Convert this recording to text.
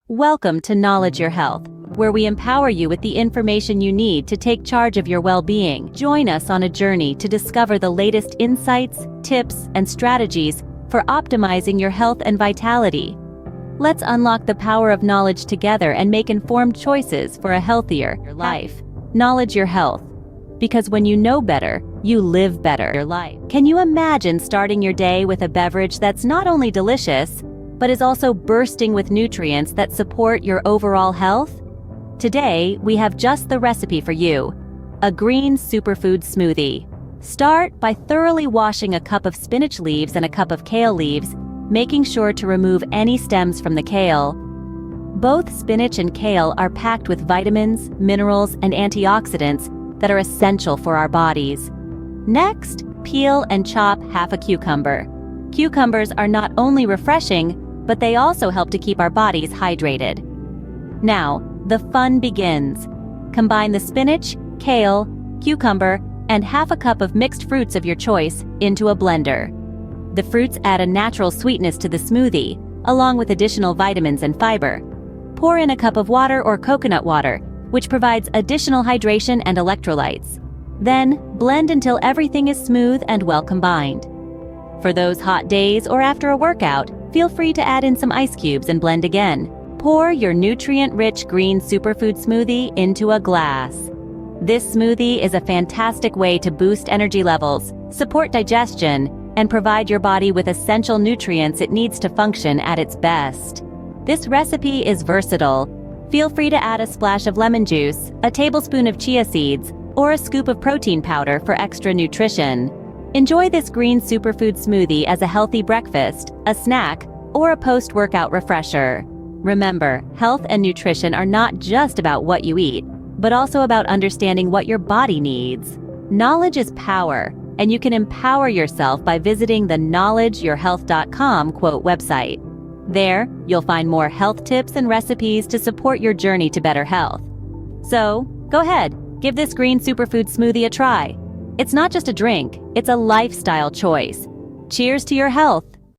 Welcome to Knowledge Your Health, where we empower you with the information you need to take charge of your well-being. Join us on a journey to discover the latest insights, tips, and strategies for optimizing your health and vitality. Let's unlock the power of knowledge together and make informed choices for a healthier life. Knowledge Your Health. Because when you know better, you live better. Your life. Can you imagine starting your day with a beverage that's not only delicious, but is also bursting with nutrients that support your overall health? Today, we have just the recipe for you: a green superfood smoothie. Start by thoroughly washing a cup of spinach leaves and a cup of kale leaves, making sure to remove any stems from the kale. Both spinach and kale are packed with vitamins, minerals, and antioxidants that are essential for our bodies. Next, peel and chop half a cucumber. Cucumbers are not only refreshing, but they also help to keep our bodies hydrated. Now, the fun begins. Combine the spinach, kale, cucumber, and half a cup of mixed fruits of your choice into a blender. The fruits add a natural sweetness to the smoothie, along with additional vitamins and fiber. Pour in a cup of water or coconut water, which provides additional hydration and electrolytes. Then, blend until everything is smooth and well combined. For those hot days or after a workout, feel free to add in some ice cubes and blend again. Pour your nutrient-rich green superfood smoothie into a glass. This smoothie is a fantastic way to boost energy levels, support digestion, and provide your body with essential nutrients it needs to function at its best. This recipe is versatile. Feel free to add a splash of lemon juice, a tablespoon of chia seeds, or a scoop of protein powder for extra nutrition. Enjoy this green superfood smoothie as a healthy breakfast, a snack, or a post-workout refresher. Remember, health and nutrition are not just about what you eat, but also about understanding what your body needs. Knowledge is power, and you can empower yourself by visiting the knowledgeyourhealth.com website. There, you'll find more health tips and recipes to support your journey to better health. So, go ahead, give this green superfood smoothie a try. It's not just a drink, it's a lifestyle choice. Cheers to your health!